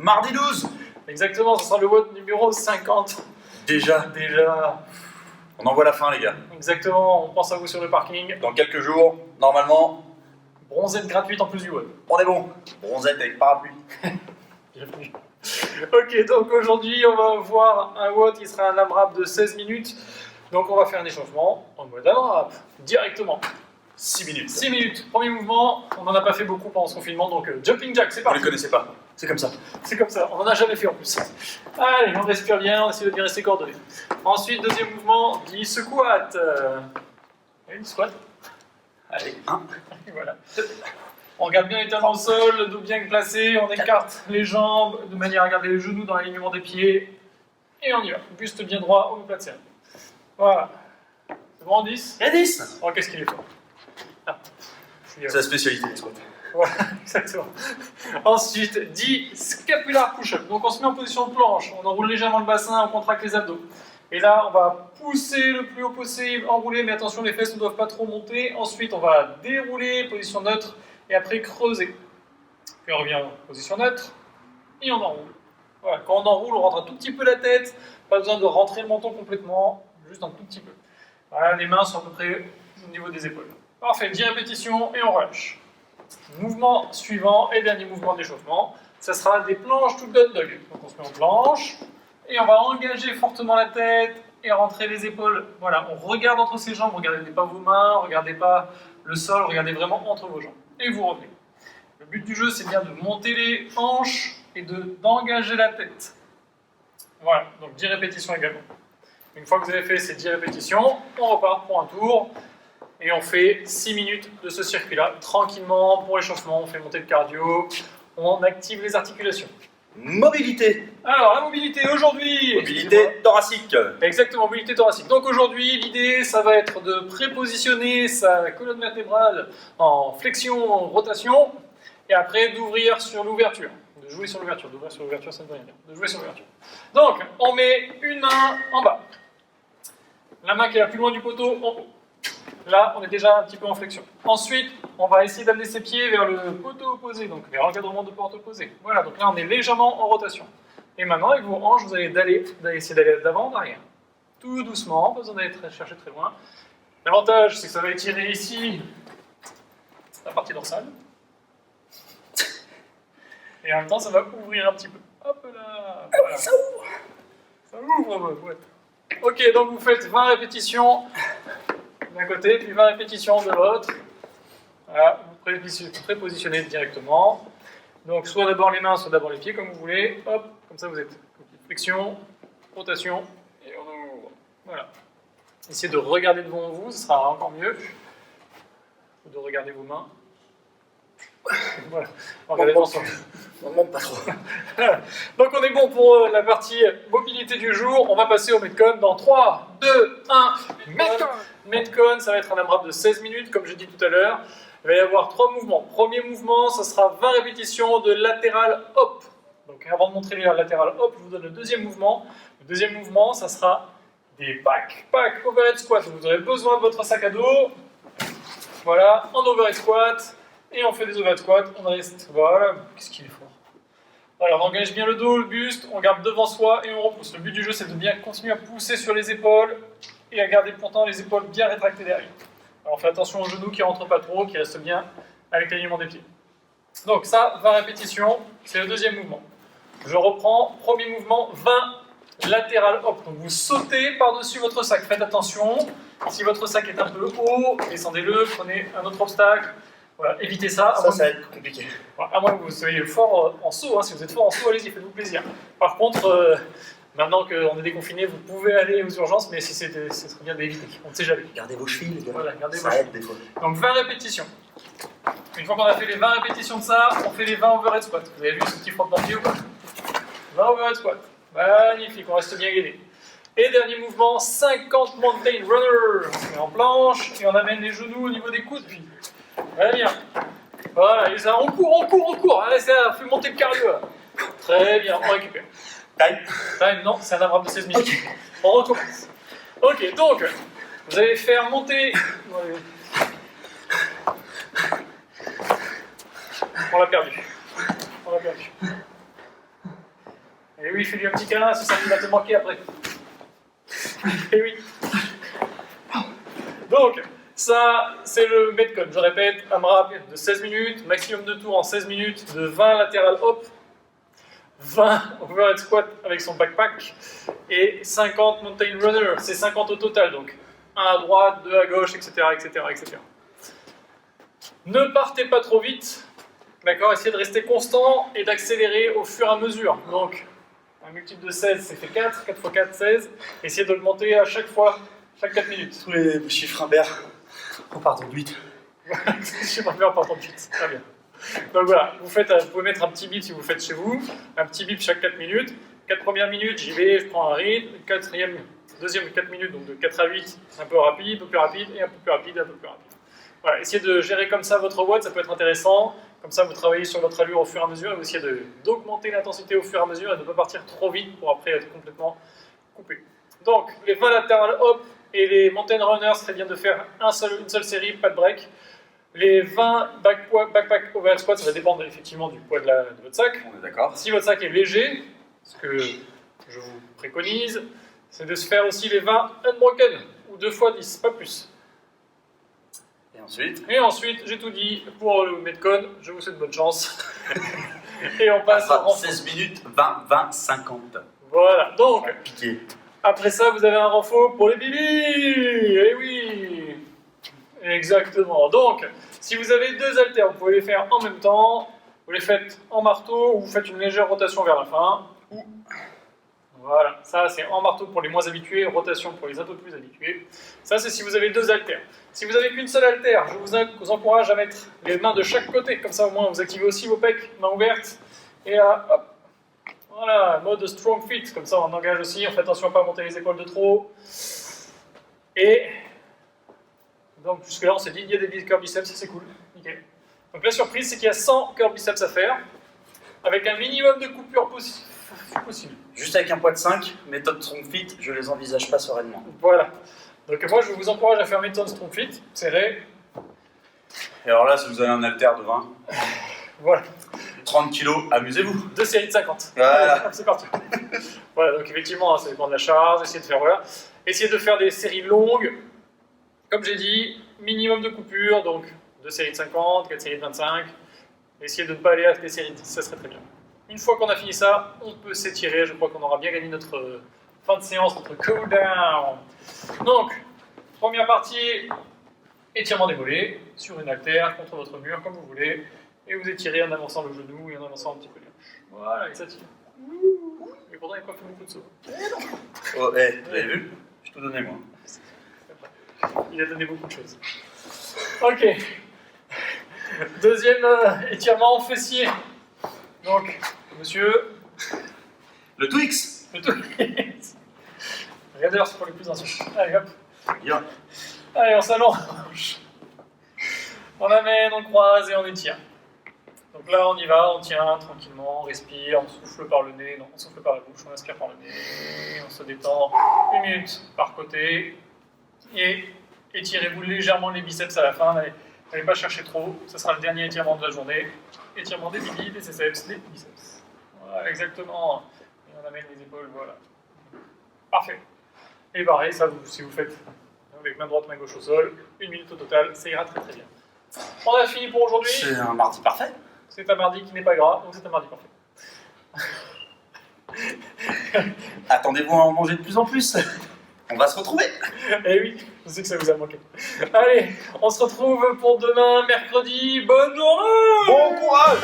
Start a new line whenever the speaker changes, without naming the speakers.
Mardi 12.
Exactement, ce sera le WOD numéro 50.
Déjà. On en voit la fin, les gars.
Exactement, on pense à vous sur le parking.
Dans quelques jours, normalement,
Bronzette gratuite en plus du WOD.
on est bon. Bronzette avec parapluie.
Bienvenue. Ok, donc aujourd'hui on va voir un WOD qui sera un AMRAP de 16 minutes. Donc on va faire un échauffement en mode AMRAP, directement.
6 minutes.
6 minutes, premier mouvement, on n'en a pas fait beaucoup pendant ce confinement, donc jumping jack, c'est
Vous
parti.
ne les connaissez pas. C'est comme ça.
C'est comme ça, on n'en a jamais fait en plus. Allez, on respire bien, on essaie de bien rester coordonné. Ensuite, deuxième mouvement, du squat. Une squat.
Allez, 1.
Voilà. On regarde bien les talons au sol, le dos bien placé, on écarte les jambes de manière à garder les genoux dans l'alignement des pieds. Et on y va. Buste bien droit, omoplate de cerveau. Voilà. C'est bon, 10
Et 10.
Oh, qu'est-ce qu'il est fort. Ah.
C'est la spécialité, les squats.
Voilà, exactement. Ensuite, 10 scapular push-up. Donc on se met en position de planche, on enroule légèrement le bassin, on contracte les abdos. Et là, on va pousser le plus haut possible, enrouler, mais attention, les fesses ne doivent pas trop monter. Ensuite, on va dérouler, position neutre, et après creuser. Puis on revient en position neutre, et on enroule. Voilà, quand on enroule, on rentre un tout petit peu la tête, pas besoin de rentrer le menton complètement, juste un tout petit peu. Voilà, les mains sont à peu près au niveau des épaules. Parfait, 10 répétitions, et on relâche. Mouvement suivant et dernier mouvement d'échauffement, ça sera des planches to gun dog. Donc on se met en planche et on va engager fortement la tête et rentrer les épaules. Voilà, on regarde entre ses jambes, regardez pas vos mains, regardez pas le sol, regardez vraiment entre vos jambes. Et vous revenez. Le but du jeu, c'est bien de monter les hanches et d'engager la tête. Voilà, donc 10 répétitions également. Une fois que vous avez fait ces 10 répétitions, on repart pour un tour. Et on fait 6 minutes de ce circuit-là, tranquillement, pour l'échauffement, on fait monter le cardio, on active les articulations.
Mobilité.
Alors, la mobilité aujourd'hui...
Mobilité thoracique.
Exactement, mobilité thoracique. Donc aujourd'hui, l'idée, ça va être de prépositionner sa colonne vertébrale en flexion, en rotation, et après d'ouvrir sur l'ouverture. De jouer sur l'ouverture. D'ouvrir sur l'ouverture, ça ne veut rien dire. De jouer sur l'ouverture. Donc, on met une main en bas. La main qui est la plus loin du poteau, en haut. Là, on est déjà un petit peu en flexion. Ensuite, on va essayer d'amener ses pieds vers le poteau opposé, donc vers l'encadrement de porte opposé. Voilà, donc là, on est légèrement en rotation. Et maintenant, avec vos hanches, vous allez essayer d'aller d'avant en arrière. Tout doucement, pas besoin d'aller chercher très loin. L'avantage, c'est que ça va étirer ici la partie dorsale. Et en même temps, ça va ouvrir un petit peu. Hop là. Voilà.
Ça ouvre.
Ça ouvre, ouais. Ok, donc vous faites 20 répétitions d'un côté, puis 20 répétitions de l'autre. Voilà, vous prépositionnez directement. Donc soit d'abord les mains, soit d'abord les pieds, comme vous voulez. Hop, comme ça vous êtes flexion, rotation, et on ouvre. Voilà. Essayez de regarder devant vous, ce sera encore mieux. Ou de regarder vos mains. Voilà. Regardez ensemble.
On ne monte pas trop.
Donc on est bon pour la partie mobilité du jour. On va passer au Metcon dans 3, 2, 1. Metcon, ça va être un AMRAP de 16 minutes, comme j'ai dit tout à l'heure. Il va y avoir 3 mouvements. Premier mouvement, ça sera 20 répétitions de latéral hop. Donc avant de montrer les latéral hop, je vous donne le deuxième mouvement. Le deuxième mouvement, ça sera des back overhead squat. Vous aurez besoin de votre sac à dos. Voilà, en overhead squat. Et on fait des overhead squats, on reste, voilà, qu'est-ce qu'il est fort. Voilà, on engage bien le dos, le buste, on garde devant soi et on repousse. Le but du jeu, c'est de bien continuer à pousser sur les épaules et à garder pourtant les épaules bien rétractées derrière. Alors on fait attention aux genoux qui ne rentrent pas trop, qui restent bien avec l'alignement des pieds. Donc ça, 20 répétitions, c'est le deuxième mouvement. Je reprends, premier mouvement, 20 latéral hop. Donc vous sautez par-dessus votre sac, faites attention. Si votre sac est un peu haut, descendez-le, prenez un autre obstacle. Voilà, évitez ça.
Ça va être compliqué.
À moins que vous soyez fort en saut, hein. Si vous êtes fort en saut, allez-y, faites-vous plaisir. Par contre, maintenant qu'on est déconfiné, vous pouvez aller aux urgences, mais ce serait bien d'éviter. On ne sait jamais.
Gardez vos chevilles, les gars.
Voilà, gardez
ça
vos
aide des fois.
Donc 20 répétitions. Une fois qu'on a fait les 20 répétitions de ça, on fait les 20 overhead squats. Vous avez vu ce petit frottement de pied ou pas? 20 overhead squats. Magnifique, on reste bien gainé. Et dernier mouvement, 50 mountain runner. On se met en planche et on amène les genoux au niveau des coudes. Puis, très bien. Voilà, et ça, on court. Allez, ça fait monter le cardio. Là. Très bien, on récupère. Time, non, c'est un AMRAP de 16 minutes. Okay. On recommence. Ok, donc, vous allez faire monter... On l'a perdu. Et oui, fais-lui un petit câlin, si ça il va te manquer après. Et oui. Donc, ça, c'est le Metcon. Je répète, AMRAP de 16 minutes, maximum de tours en 16 minutes, de 20 latéral hop, 20 overhead squat avec son backpack et 50 mountain runner. C'est 50 au total, donc 1 à droite, 2 à gauche, etc. etc., etc. Ne partez pas trop vite, d'accord? Essayez de rester constant et d'accélérer au fur et à mesure. Donc, un multiple de 16, c'est fait 4, 4 x 4, 16. Essayez d'augmenter à chaque fois, chaque 4 minutes.
Tous les chiffres impairs repartent de 8.
Je sais pas faire par 38, très bien. Donc voilà, vous pouvez mettre un petit bip si vous le faites chez vous, un petit bip chaque 4 minutes. 4 premières minutes, j'y vais, je prends un rythme. Deuxième 4 minutes, donc de 4 à 8, un peu rapide, un peu plus rapide, et un peu plus rapide, un peu plus rapide. Voilà, essayez de gérer comme ça votre watt, ça peut être intéressant. Comme ça, vous travaillez sur votre allure au fur et à mesure et vous essayez d'augmenter l'intensité au fur et à mesure et de ne pas partir trop vite pour après être complètement coupé. Donc, les 20 latéral hop et les mountain runners, serait bien de faire une seule série, pas de break. Les 20 backpack overhead squat, ça va dépendre effectivement du poids de votre sac.
On est d'accord.
Si votre sac est léger, ce que je vous préconise, c'est de se faire aussi les 20 unbroken ou 2 x 10, pas plus. Et ensuite, j'ai tout dit pour le Metcon, je vous souhaite bonne chance. Et on passe au
16 minutes, 20, 20, 50.
Voilà, donc,
Piqué.
après ça, vous avez un renfort pour les bibis. Eh oui, exactement. Donc, si vous avez 2 haltères, vous pouvez les faire en même temps. Vous les faites en marteau ou vous faites une légère rotation vers la fin. Voilà, ça c'est en marteau pour les moins habitués, rotation pour les un peu plus habitués. Ça c'est si vous avez 2 haltères. Si vous n'avez qu'une seule haltère, je vous encourage à mettre les mains de chaque côté, comme ça au moins vous activez aussi vos pecs, mains ouvertes. Et là, hop, voilà, mode strong fit, comme ça on engage aussi, on fait attention à ne pas monter les épaules de trop. Et donc jusque là on s'est dit, il y a des curl biceps, c'est cool, nickel. Donc la surprise c'est qu'il y a 100 curl biceps à faire, avec un minimum de coupure possible.
Juste avec un poids de 5, méthode Strong Fit, je les envisage pas sereinement.
Voilà. Donc moi je vous encourage à faire méthode Strong Fit, serré.
Et alors là, si vous avez un haltère de 20,
Voilà.
30 kg, amusez-vous.
2 séries de 50.
Voilà.
Allez, c'est parti. Voilà, donc effectivement, ça dépend de la charge, essayez de faire, voilà. Essayez de faire des séries longues. Comme j'ai dit, minimum de coupure, donc 2 séries de 50, 4 séries de 25. Essayez de ne pas aller à des séries de 10, ça serait très bien. Une fois qu'on a fini ça, on peut s'étirer. Je crois qu'on aura bien gagné notre fin de séance, notre cool down. Donc, première partie, étirement des mollets, sur une haltère, contre votre mur, comme vous voulez. Et vous étirez en avançant le genou et en avançant un petit peu les hanches. Voilà, et ça tire. Et pourtant, il n'y a pas fait beaucoup de sauts.
Oh, hey, vous avez vu? Je tout donné moi.
Il a donné beaucoup de choses. Ok. Deuxième étirement fessier. Donc, monsieur.
Le Twix.
Le Twix. Raiders pour les plus anciens. Allez hop.
Bien.
Allez, on s'allonge. On amène, on croise et on étire. Donc là, on y va, on tient tranquillement, on respire, on souffle par le nez, non, on souffle par la bouche, on inspire par le nez, on se détend 1 minute par côté. Et étirez-vous légèrement les biceps à la fin, n'allez pas chercher trop, ce sera le dernier étirement de la journée. Étirement des bibis, des triceps, des biceps. Voilà, exactement. Et on amène les épaules, voilà. Parfait. Et pareil, ça, si vous faites avec main droite, main gauche au sol, 1 minute au total, ça ira très très bien. On a fini pour aujourd'hui.
C'est un mardi parfait.
C'est un mardi qui n'est pas gras, donc c'est un mardi parfait.
Attendez-vous à en manger de plus en plus. On va se retrouver.
Eh oui, je sais que ça vous a manqué. Allez, on se retrouve pour demain, mercredi. Bonne journée.
Bon courage.